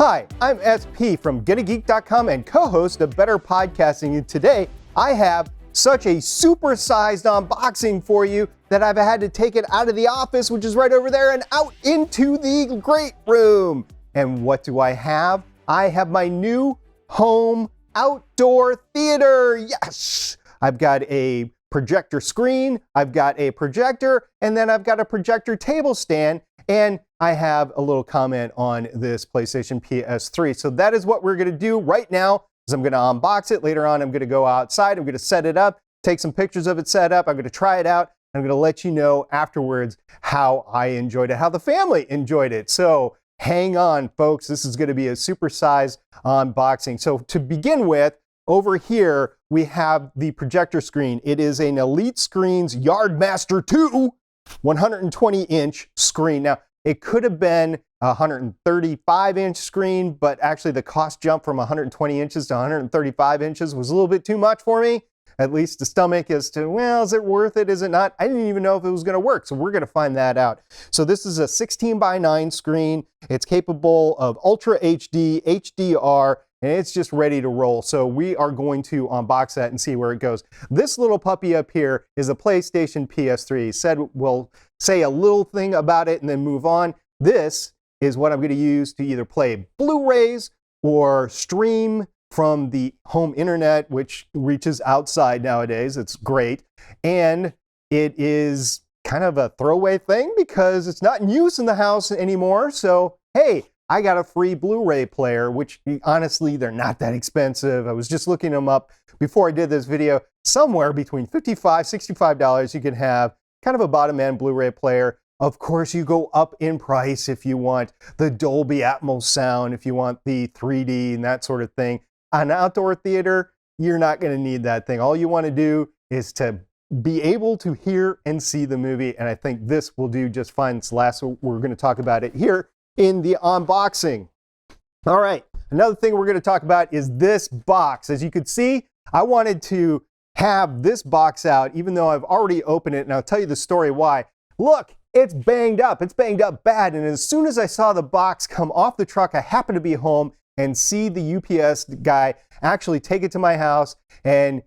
Hi, I'm SP from GetAGeek.com and co-host of Better Podcasting, and today I have such a supersized unboxing for you that I've had to take it out of the office, which is right over there, and out into the great room. And what do I have? I have my new home outdoor theater. Yes! I've got a projector screen, I've got a projector, and then I've got a projector table stand, and I have a little comment on this PlayStation PS3. So that is what we're gonna do right now, is I'm gonna unbox it. Later on, I'm gonna go outside, I'm gonna set it up, take some pictures of it set up, I'm gonna try it out, I'm gonna let you know afterwards how I enjoyed it, how the family enjoyed it. So hang on, folks, this is gonna be a supersized unboxing. So to begin with, over here, we have the projector screen. It is an Elite Screens Yardmaster 2 120-inch screen. Now, it could have been a 135-inch screen, but actually the cost jump from 120 inches to 135 inches was a little bit too much for me. At least the stomach as to, well, is it worth it? Is it not? I didn't even know if it was going to work, so we're going to find that out. So this is a 16:9 screen. It's capable of Ultra HD, HDR, and it's just ready to roll. So we are going to unbox that and see where it goes. This little puppy up here is a PlayStation PS3. Said we'll say a little thing about it and then move on. This is what I'm going to use to either play Blu-rays or stream from the home internet, which reaches outside nowadays. It's great. And it is kind of a throwaway thing because it's not in use in the house anymore. So, hey, I got a free Blu-ray player, which honestly, they're not that expensive. I was just looking them up before I did this video. Somewhere between $55, $65, you can have kind of a bottom-end Blu-ray player. Of course, you go up in price if you want the Dolby Atmos sound, if you want the 3D and that sort of thing. An outdoor theater, you're not going to need that thing. All you want to do is to be able to hear and see the movie, and I think this will do just fine. It's the last we're going to talk about it here in the unboxing. All right, another thing we're going to talk about is this box. As you can see, I wanted to have this box out even though I've already opened it, and I'll tell you the story why. Look, it's banged up. It's banged up bad, and as soon as I saw the box come off the truck, I happened to be home and see the UPS guy actually take it to my house, and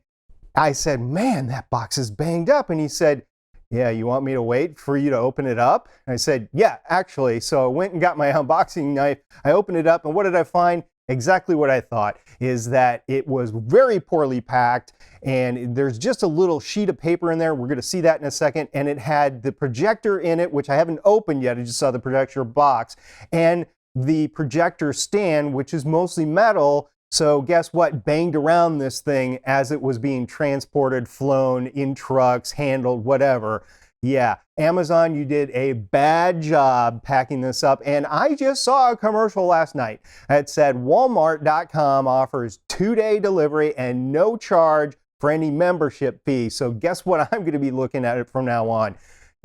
I said, man, that box is banged up. And he said, yeah, you want me to wait for you to open it up? And I said, yeah, actually. So I went and got my unboxing knife. I opened it up, and what did I find? Exactly what I thought, is that it was very poorly packed, and there's just a little sheet of paper in there. We're going to see that in a second. And it had the projector in it, which I haven't opened yet. I just saw the projector box, and the projector stand, which is mostly metal. So guess what? Banged around this thing as it was being transported, flown in trucks, handled, whatever. Yeah, Amazon, you did a bad job packing this up. And I just saw a commercial last night that said Walmart.com offers 2-day delivery and no charge for any membership fee. So guess what? I'm going to be looking at it from now on.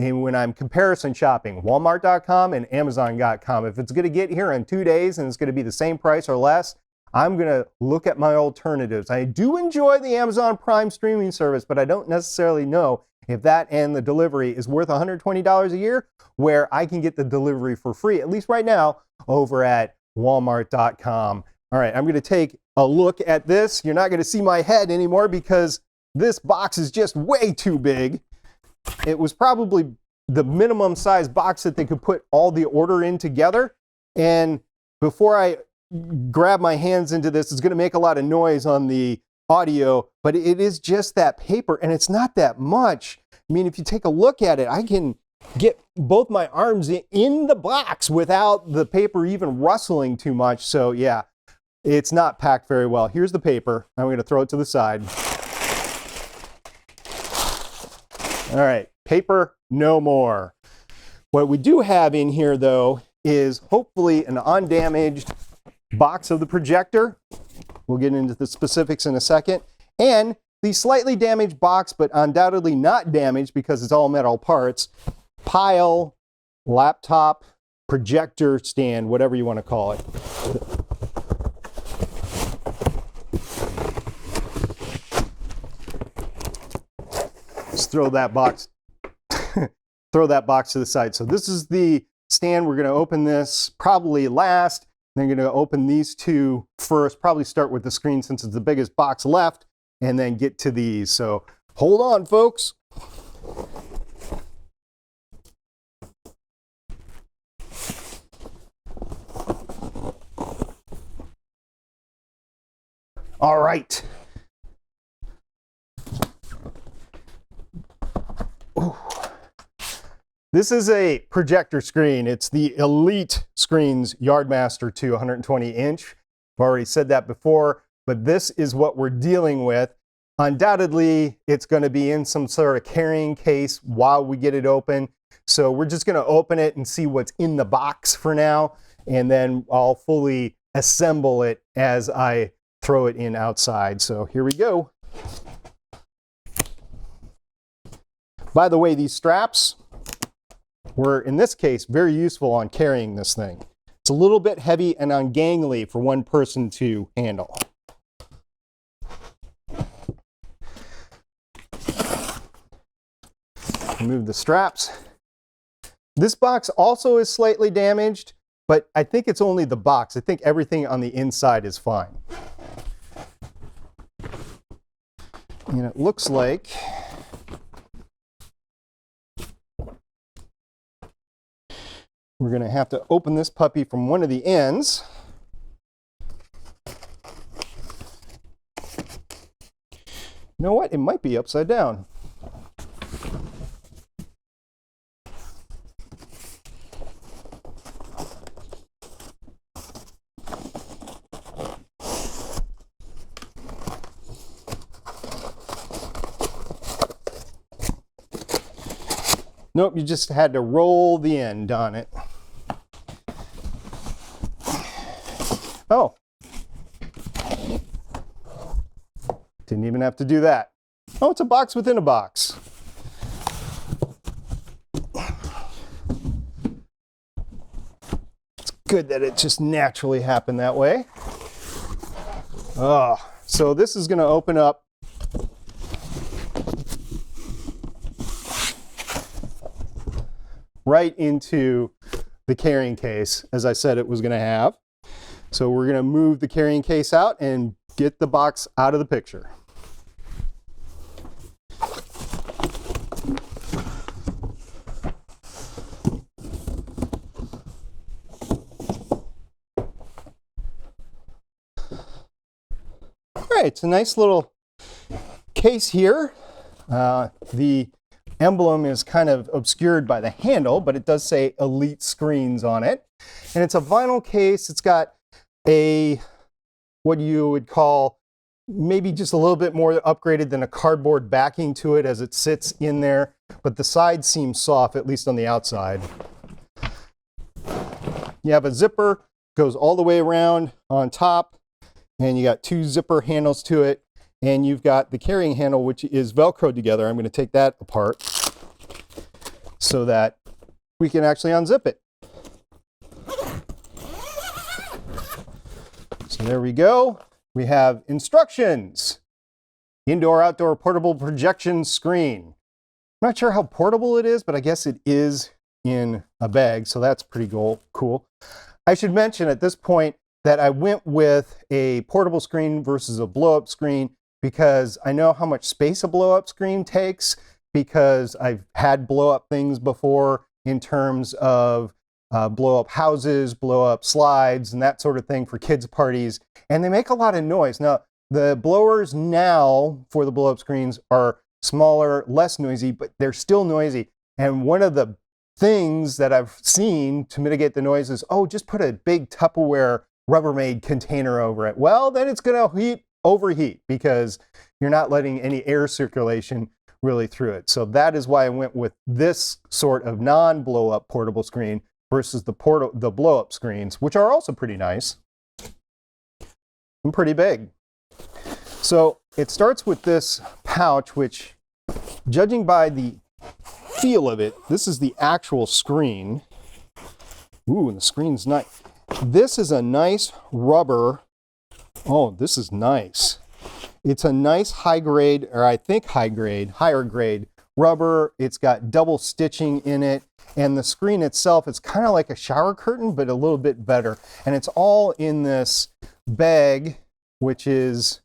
And when I'm comparison shopping, Walmart.com and Amazon.com. If it's going to get here in 2 days and it's going to be the same price or less, I'm going to look at my alternatives. I do enjoy the Amazon Prime streaming service, but I don't necessarily know if that and the delivery is worth $120 a year, where I can get the delivery for free, at least right now, over at Walmart.com. All right, I'm going to take a look at this. You're not going to see my head anymore because this box is just way too big. It was probably the minimum size box that they could put all the order in together. And before I grab my hands into this, it's going to make a lot of noise on the audio, but it is just that paper, and it's not that much. I mean, if you take a look at it, I can get both my arms in the box without the paper even rustling too much. So yeah, it's not packed very well. Here's the paper. I'm going to throw it to the side. All right, paper no more. What we do have in here, though, is hopefully an undamaged box of the projector. We'll get into the specifics in a second. And the slightly damaged box, but undoubtedly not damaged because it's all metal parts, Pyle laptop projector stand, whatever you want to call it. Just throw that box to the side. So this is the stand. We're going to open this probably last. then I'm going to open these two first, probably start with the screen since it's the biggest box left, and then get to these. So hold on, folks. All right. Ooh. This is a projector screen. It's the Elite Screens Yardmaster 2 120-inch. I've already said that before, but this is what we're dealing with. Undoubtedly, it's going to be in some sort of carrying case while we get it open. So we're just going to open it and see what's in the box for now, and then I'll fully assemble it as I throw it in outside. So here we go. By the way, these straps were, in this case, very useful on carrying this thing. It's a little bit heavy and ungangly for one person to handle. Remove the straps. This box also is slightly damaged, but I think it's only the box. I think everything on the inside is fine. And it looks like we're going to have to open this puppy from one of the ends. You know what? It might be upside down. Nope, you just had to roll the end on it. Oh. Didn't even have to do that. Oh, it's a box within a box. It's good that it just naturally happened that way. Oh, so this is going to open up right into the carrying case, as I said it was going to have. So we're going to move the carrying case out and get the box out of the picture. All right, it's a nice little case here. The emblem is kind of obscured by the handle, but it does say Elite Screens on it. And it's a vinyl case. It's got a, what you would call maybe just a little bit more upgraded than a cardboard backing to it as it sits in there, but the sides seem soft, at least on the outside. You have a zipper, goes all the way around on top, and you got two zipper handles to it. And you've got the carrying handle, which is Velcroed together. I'm going to take that apart so that we can actually unzip it. So there we go. We have instructions. Indoor-outdoor portable projection screen. I'm not sure how portable it is, but I guess it is in a bag, so that's pretty cool. I should mention at this point that I went with a portable screen versus a blow-up screen because I know how much space a blow-up screen takes, because I've had blow-up things before in terms of blow-up houses, blow-up slides, and that sort of thing for kids' parties, and they make a lot of noise. Now, the blowers now for the blow-up screens are smaller, less noisy, but they're still noisy. And one of the things that I've seen to mitigate the noise is, oh, just put a big Tupperware Rubbermaid container over it. Well, then it's going to overheat because you're not letting any air circulation really through it. So that is why I went with this sort of non-blow-up portable screen versus the blow-up screens, which are also pretty nice and pretty big. So it starts with this pouch, which, judging by the feel of it, this is the actual screen. Ooh, and the screen's nice. This is a nice rubber. Oh, this is nice. It's a nice high grade, or I think higher grade rubber. It's got double stitching in it, And the screen itself is kind of like a shower curtain, but a little bit better. And it's all in this bag, which is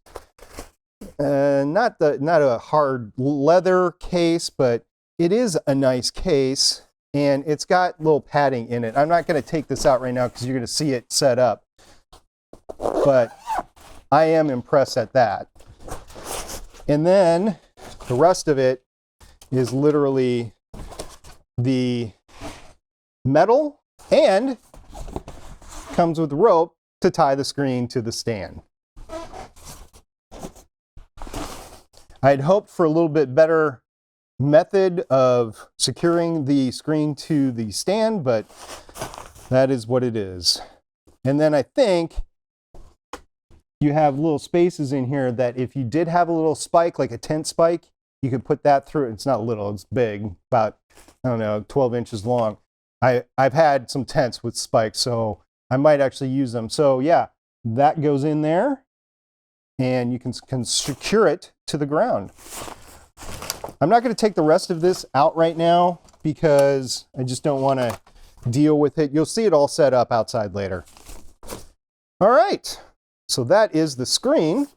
not a hard leather case, but it is a nice case. And it's got little padding in it. I'm not going to take this out right now because you're going to see it set up. But I am impressed at that. And then the rest of it is literally the metal and comes with rope to tie the screen to the stand. I had hoped for a little bit better method of securing the screen to the stand, but that is what it is. And then I think you have little spaces in here that if you did have a little spike, like a tent spike, you could put that through. It's not little, it's big, about, I don't know, 12 inches long. I've had some tents with spikes, so I might actually use them. So yeah, that goes in there and you can secure it to the ground. I'm not going to take the rest of this out right now because I just don't want to deal with it. You'll see it all set up outside later. All right, so that is the screen.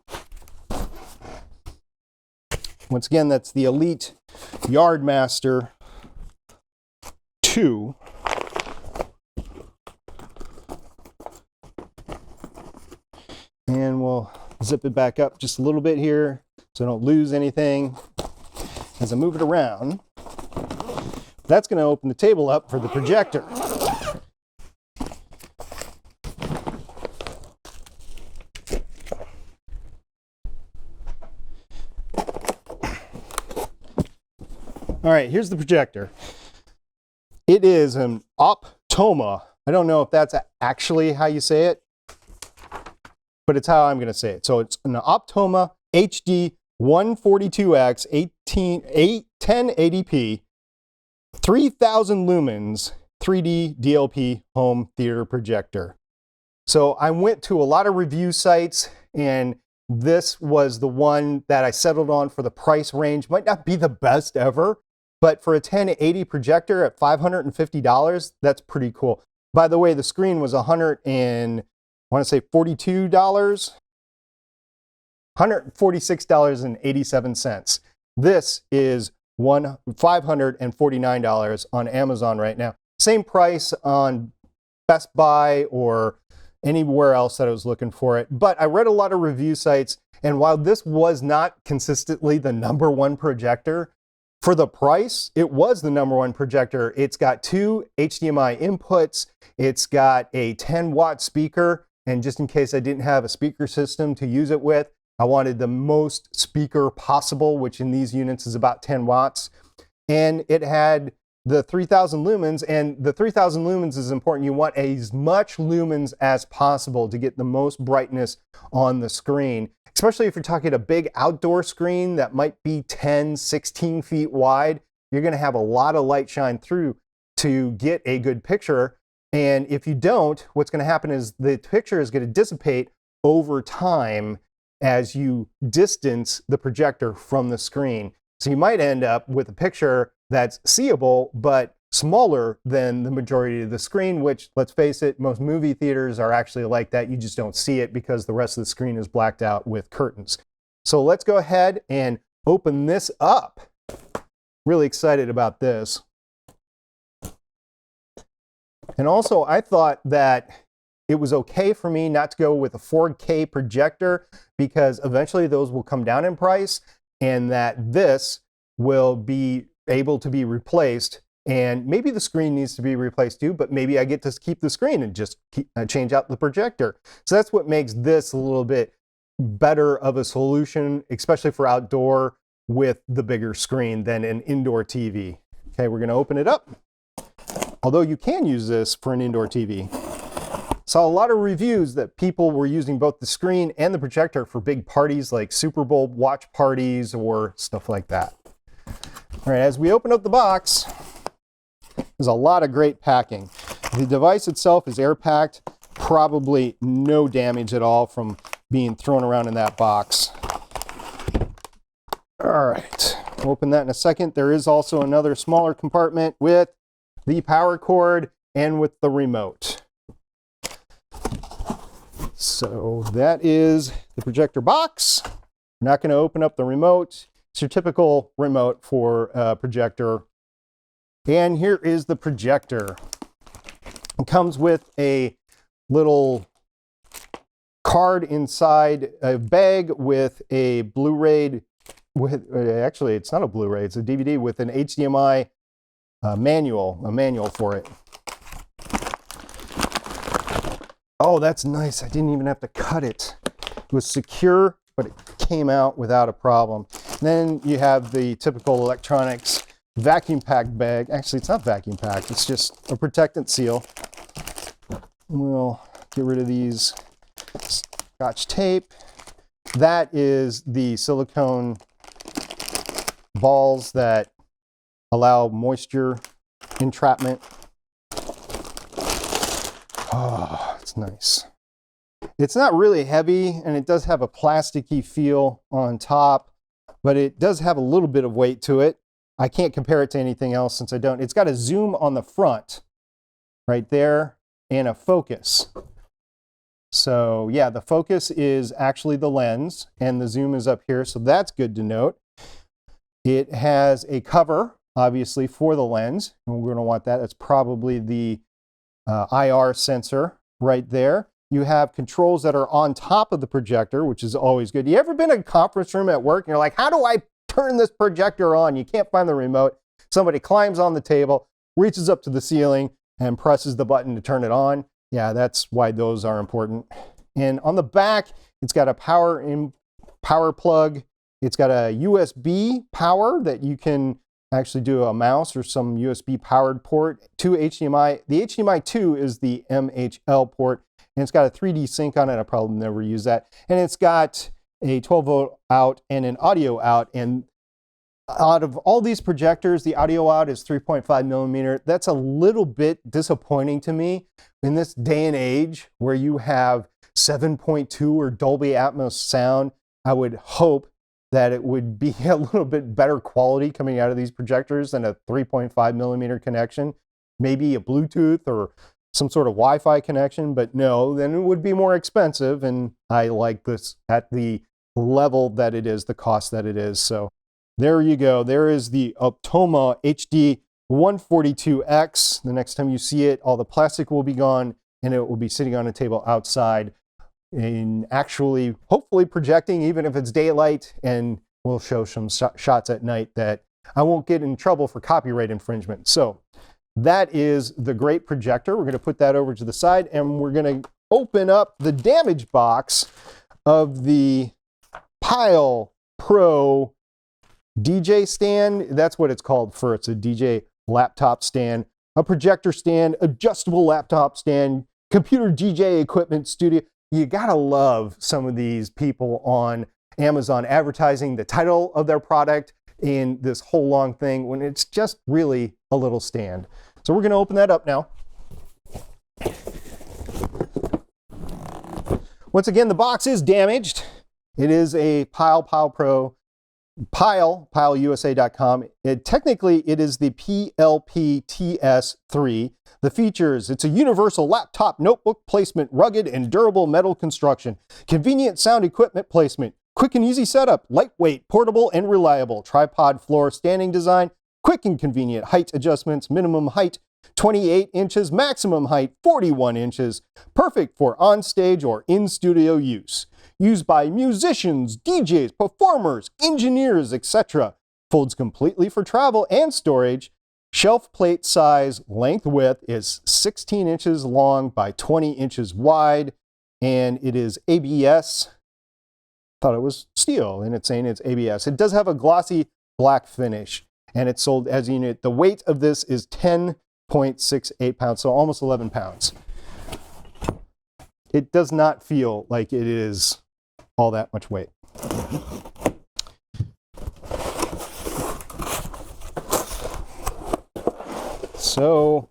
Once again, that's the Elite Yardmaster 2. And we'll zip it back up just a little bit here so I don't lose anything as I move it around. That's going to open the table up for the projector. All right, here's the projector. It is an Optoma. I don't know if that's actually how you say it, but it's how I'm going to say it. So it's an Optoma HD142X 1080p 3000 lumens 3D DLP home theater projector. So I went to a lot of review sites, and this was the one that I settled on for the price range. Might not be the best ever, but for a 1080 projector at $550, that's pretty cool. By the way, the screen was $146.87. This is $549 on Amazon right now. Same price on Best Buy or anywhere else that I was looking for it. But I read a lot of review sites, and while this was not consistently the #1 projector, for the price, it was the #1 projector. It's got 2 HDMI inputs. It's got a 10-watt speaker. And just in case I didn't have a speaker system to use it with, I wanted the most speaker possible, which in these units is about 10 watts. And it had the 3000 lumens, and the 3000 lumens is important. You want as much lumens as possible to get the most brightness on the screen, especially if you're talking a big outdoor screen that might be 10, 16 feet wide. You're going to have a lot of light shine through to get a good picture. And if you don't, what's going to happen is the picture is going to dissipate over time as you distance the projector from the screen. So you might end up with a picture that's seeable, but smaller than the majority of the screen, which, let's face it, most movie theaters are actually like that. You just don't see it because the rest of the screen is blacked out with curtains. So let's go ahead and open this up. Really excited about this. And also, I thought that it was okay for me not to go with a 4K projector because eventually those will come down in price, and that this will be able to be replaced. And maybe the screen needs to be replaced too, but maybe I get to keep the screen and just change out the projector. So that's what makes this a little bit better of a solution, especially for outdoor with the bigger screen than an indoor TV. Okay, we're going to open it up. Although you can use this for an indoor TV. Saw a lot of reviews that people were using both the screen and the projector for big parties like Super Bowl watch parties or stuff like that. All right, as we open up the box, there's a lot of great packing. The device itself is air packed, probably no damage at all from being thrown around in that box. All right, we'll open that in a second. There is also another smaller compartment with the power cord and with the remote. So that is the projector box. We're not going to open up the remote. It's your typical remote for a projector. And here is the projector. It comes with a little card inside a bag with a Blu-ray, actually it's not a Blu-ray, it's a DVD with an HDMI manual for it. Oh, that's nice. I didn't even have to cut it. It was secure, but it came out without a problem. Then you have the typical electronics vacuum packed bag. Actually, it's not vacuum packed. It's just a protectant seal. We'll get rid of these Scotch tape. That is the silicone balls that allow moisture entrapment. Oh, it's nice. It's not really heavy, and it does have a plasticky feel on top, but it does have a little bit of weight to it. I can't compare it to anything else since I don't. It's got a zoom on the front right there and a focus. So yeah, the focus is actually the lens and the zoom is up here, so that's good to note. It has a cover, obviously, for the lens, and we're going to want that. That's probably the IR sensor right there. You have controls that are on top of the projector, which is always good. You ever been in a conference room at work and you're like, how do I turn this projector on? You can't find the remote. Somebody climbs on the table, reaches up to the ceiling, and presses the button to turn it on. Yeah, that's why those are important. And on the back, it's got a power plug. It's got a USB power that you can actually do a mouse or some USB powered port to HDMI. The HDMI 2 is the MHL port, and it's got a 3D sync on it. I probably never use that. And it's got a 12-volt out and an audio out. And out of all these projectors, the audio out is 3.5 millimeter. That's a little bit disappointing to me in this day and age where you have 7.2 or Dolby Atmos sound. I would hope that it would be a little bit better quality coming out of these projectors than a 3.5 millimeter connection, maybe a Bluetooth or some sort of Wi-Fi connection, but no, then it would be more expensive, and I like this at the level that it is, the cost that it is. So there you go. There is the Optoma HD142X. The next time you see it, all the plastic will be gone, and it will be sitting on a table outside and actually hopefully projecting, even if it's daylight, and we'll show some shots at night that I won't get in trouble for copyright infringement. So that is the great projector. We're going to put that over to the side, and we're going to open up the damage box of the Pyle Pro DJ stand. That's what it's called for. It's a DJ laptop stand, a projector stand, adjustable laptop stand, computer DJ equipment studio. You gotta love some of these people on Amazon advertising the title of their product in this whole long thing when it's just really a little stand. So we're gonna open that up now. Once again, the box is damaged. It is a Pyle Pro, Pyle, PyleUSA.com. Technically, it is the PLPTS3. The features: it's a universal laptop notebook placement, rugged and durable metal construction, convenient sound equipment placement, quick and easy setup, lightweight, portable, and reliable, tripod floor standing design, quick and convenient height adjustments, minimum height 28 inches, maximum height 41 inches, perfect for on-stage or in-studio use. Used by musicians, DJs, performers, engineers, etc. Folds completely for travel and storage. Shelf plate size, length width is 16 inches long by 20 inches wide, and it is ABS. Thought it was steel, and it's saying it's ABS. It does have a glossy black finish, and it's sold as a unit. The weight of this is 10.68 pounds, so almost 11 pounds. It does not feel like it is all that much weight. So,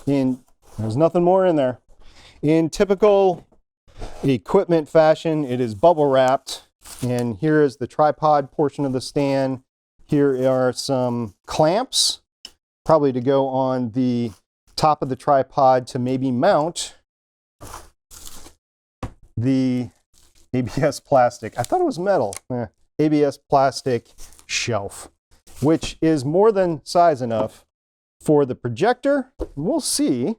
there's nothing more in there. In typical equipment fashion, it is bubble wrapped, and here is the tripod portion of the stand. Here are some clamps, probably to go on the top of the tripod to maybe mount the ABS plastic. I thought it was metal. ABS plastic shelf, which is more than size enough for the projector. We'll see.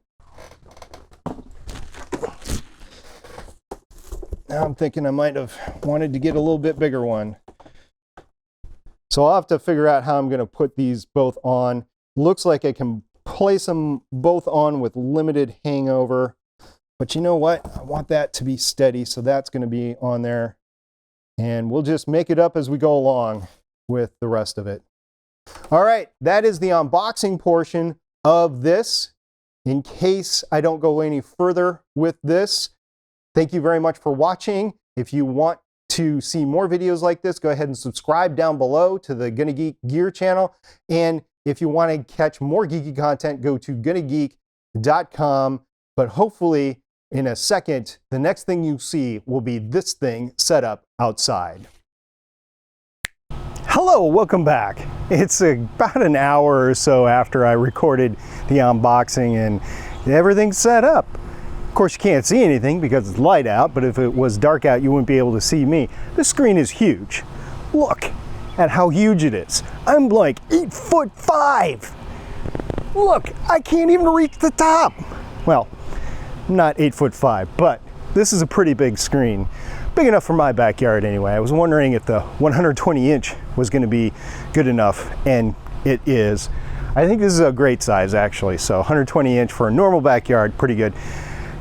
Now I'm thinking I might have wanted to get a little bit bigger one. So I'll have to figure out how I'm going to put these both on. Looks like I can place them both on with limited hangover. But you know what? I want that to be steady, so that's going to be on there. And we'll just make it up as we go along with the rest of it. All right, that is the unboxing portion of this. In case I don't go any further with this, thank you very much for watching. If you want to see more videos like this, go ahead and subscribe down below to the Gonna Geek Gear channel. And if you want to catch more geeky content, go to gonnageek.com. But hopefully, in a second, the next thing you see will be this thing set up outside. Hello, welcome back. It's about an hour or so after I recorded the unboxing and everything's set up. Of course, you can't see anything because it's light out, but if it was dark out, you wouldn't be able to see me. This screen is huge. Look at how huge it is. I'm like 8'5". Look, I can't even reach the top. Well, I'm not 8'5", but this is a pretty big screen. Big enough for my backyard anyway. I was wondering if the 120-inch was going to be good enough, and it is. I think this is a great size actually, so 120-inch for a normal backyard, pretty good.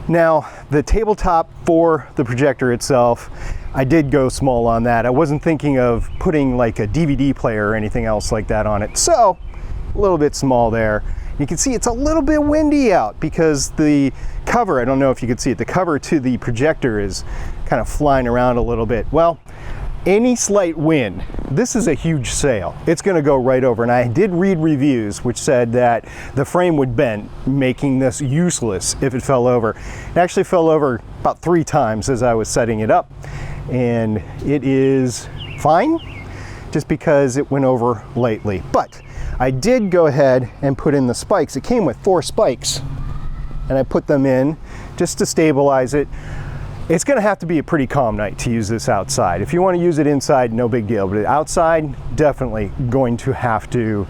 Now, the tabletop for the projector itself, I did go small on that. I wasn't thinking of putting like a DVD player or anything else like that on it, so a little bit small there. You can see it's a little bit windy out because the cover, I don't know if you can see it, the cover to the projector is kind of flying around a little bit. Well, any slight wind, this is a huge sail. It's going to go right over. And I did read reviews which said that the frame would bend, making this useless if it fell over. It actually fell over about 3 times as I was setting it up. And it is fine just because it went over lightly. But I did go ahead and put in the spikes. It came with 4 spikes and I put them in just to stabilize it. It's going to have to be a pretty calm night to use this outside. If you want to use it inside, no big deal, but outside, definitely going to have to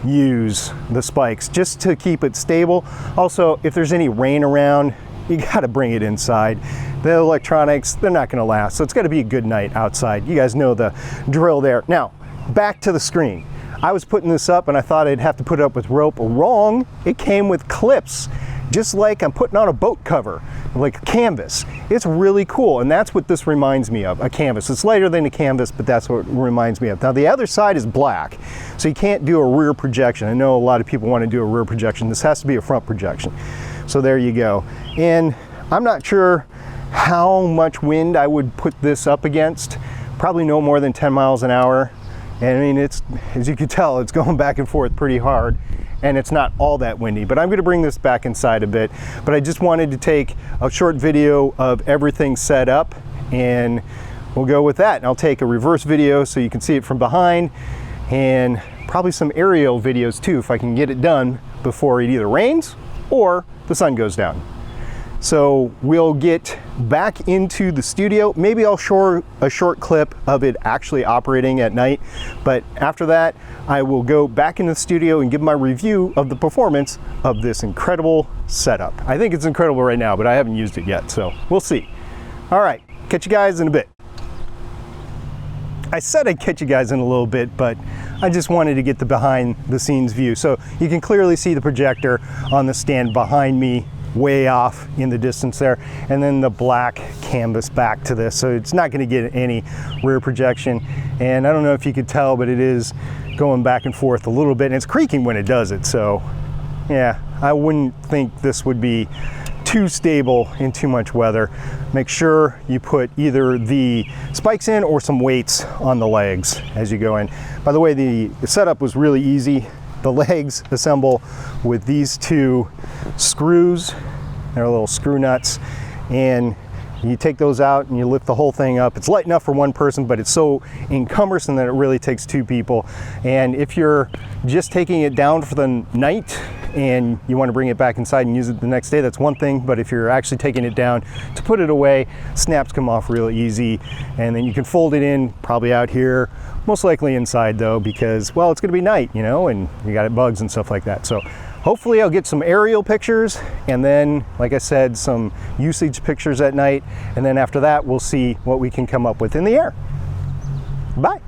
use the spikes just to keep it stable. Also, if there's any rain around, you got to bring it inside. The electronics, they're not going to last, so it's got to be a good night outside. You guys know the drill there. Now, back to the screen. I was putting this up and I thought I'd have to put it up with rope. Wrong, it came with clips. Just like I'm putting on a boat cover, like a canvas. It's really cool, and that's what this reminds me of, a canvas. It's lighter than a canvas, but that's what it reminds me of. Now, the other side is black, so you can't do a rear projection. I know a lot of people want to do a rear projection. This has to be a front projection. So there you go. And I'm not sure how much wind I would put this up against. Probably no more than 10 miles an hour. And I mean, it's, as you can tell, it's going back and forth pretty hard. And it's not all that windy, but I'm going to bring this back inside a bit. But I just wanted to take a short video of everything set up, and we'll go with that. And I'll take a reverse video so you can see it from behind, and probably some aerial videos too if I can get it done before it either rains or the sun goes down. So we'll get back into the studio. Maybe I'll show a short clip of it actually operating at night, but after that I will go back into the studio and give my review of the performance of this incredible setup. I think it's incredible right now, but I haven't used it yet, so we'll see. All right, catch you guys in a bit. I said I'd catch you guys in a little bit, but I just wanted to get the behind the scenes view. So you can clearly see the projector on the stand behind me, way off in the distance there, and then the black canvas back to this, so it's not going to get any rear projection. And I don't know if you could tell, but it is going back and forth a little bit, and it's creaking when it does it. So yeah, I wouldn't think this would be too stable in too much weather. Make sure you put either the spikes in or some weights on the legs as you go in. By the way, the setup was really easy. The legs assemble with these 2 screws. They're little screw nuts, and You take those out and you lift the whole thing up. It's light enough for one person, but it's so encumbersome that it really takes two people. And if you're just taking it down for the night and you want to bring it back inside and use it the next day, that's one thing. But if you're actually taking it down to put it away, snaps come off real easy. And then you can fold it in, probably out here, most likely inside though, because, well, it's going to be night, you know, and you got bugs and stuff like that. So hopefully I'll get some aerial pictures, and then, like I said, some usage pictures at night. And then after that, we'll see what we can come up with in the air. Bye.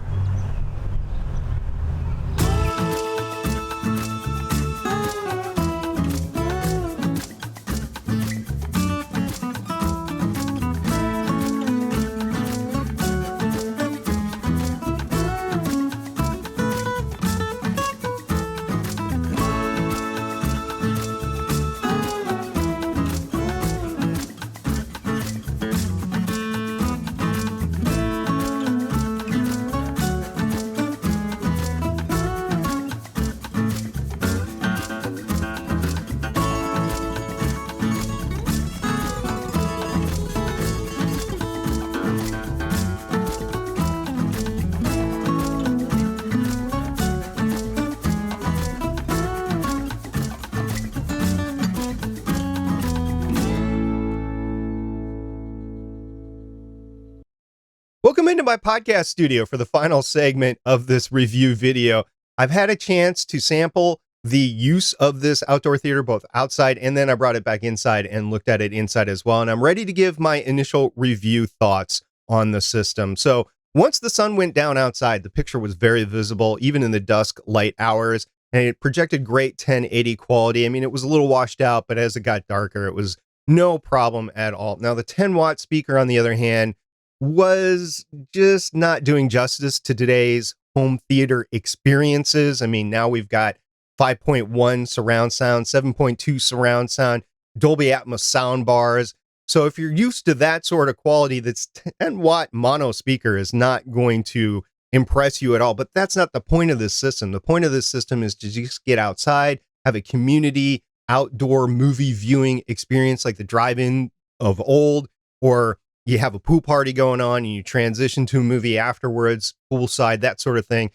Welcome into my podcast studio for the final segment of this review video. I've had a chance to sample the use of this outdoor theater both outside, and then I brought it back inside and looked at it inside as well. And I'm ready to give my initial review thoughts on the system. So once the sun went down outside, the picture was very visible, even in the dusk light hours, and it projected great 1080 quality. I mean, it was a little washed out, but as it got darker, it was no problem at all. Now, the 10-watt speaker, on the other hand, was just not doing justice to today's home theater experiences. I mean, now we've got 5.1 surround sound, 7.2 surround sound, Dolby Atmos sound bars. So if you're used to that sort of quality, that's 10-watt mono speaker is not going to impress you at all. But that's not the point of this system. The point of this system is to just get outside, have a community outdoor movie viewing experience like the drive-in of old, or you have a pool party going on and you transition to a movie afterwards, poolside, that sort of thing.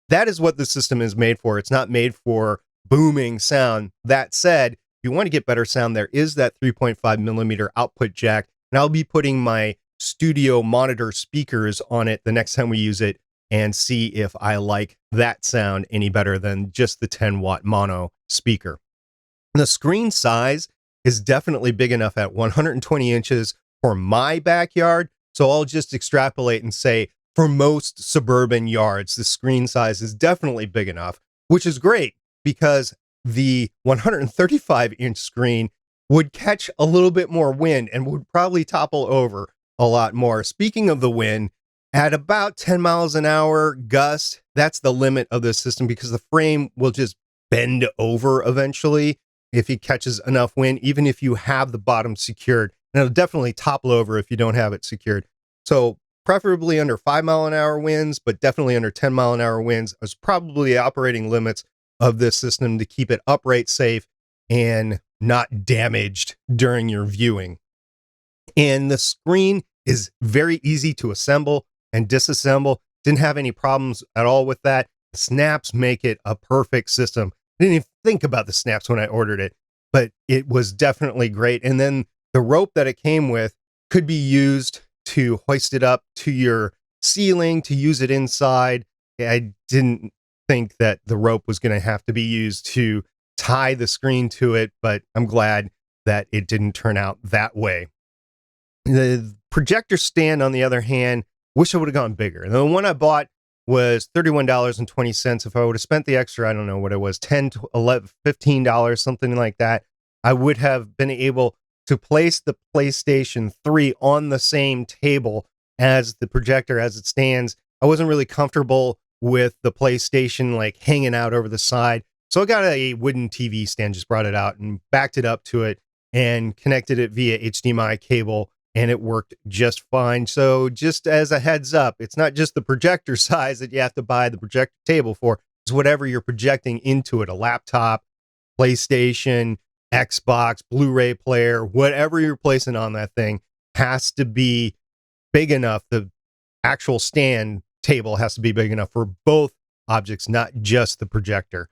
That is what the system is made for. It's not made for booming sound. That said, if you want to get better sound, there is that 3.5 millimeter output jack, and I'll be putting my studio monitor speakers on it the next time we use it and see if I like that sound any better than just the 10-watt mono speaker. The screen size is definitely big enough at 120 inches for my backyard. So I'll just extrapolate and say for most suburban yards, the screen size is definitely big enough, which is great because the 135-inch screen would catch a little bit more wind and would probably topple over a lot more. Speaking of the wind, at about 10 miles an hour gust, that's the limit of this system because the frame will just bend over eventually if it catches enough wind, even if you have the bottom secured. And it'll definitely topple over if you don't have it secured. So preferably under 5-mile-an-hour winds, but definitely under 10-mile-an-hour winds is probably the operating limits of this system to keep it upright, safe, and not damaged during your viewing. And the screen is very easy to assemble and disassemble. Didn't have any problems at all with that. The snaps make it a perfect system. I didn't even think about the snaps when I ordered it, but it was definitely great. And then the rope that it came with could be used to hoist it up to your ceiling, to use it inside. I didn't think that the rope was going to have to be used to tie the screen to it, but I'm glad that it didn't turn out that way. The projector stand, on the other hand, wish I would have gone bigger. The one I bought was $31.20. If I would have spent the extra, I don't know what it was, $10 to $11, $15, something like that, I would have been able to place the PlayStation 3 on the same table as the projector as it stands. I wasn't really comfortable with the PlayStation like hanging out over the side. So I got a wooden TV stand, just brought it out and backed it up to it and connected it via HDMI cable, and it worked just fine. So just as a heads up, it's not just the projector size that you have to buy the projector table for. It's whatever you're projecting into it, a laptop, PlayStation, Xbox, Blu-ray player, whatever you're placing on that thing, has to be big enough. The actual stand table has to be big enough for both objects, not just the projector.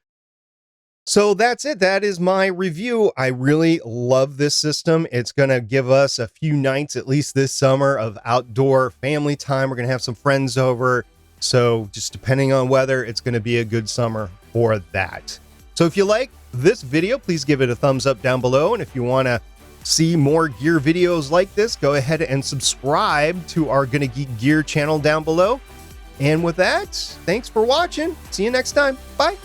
So that's it. That is my review. I really love this system. It's going to give us a few nights, at least this summer, of outdoor family time. We're going to have some friends over. So just depending on weather, it's going to be a good summer for that. So if you like this video, please give it a thumbs up down below. And if you want to see more gear videos like this, go ahead and subscribe to our Gonna Geek Gear channel down below. And with that, thanks for watching. See you next time. Bye.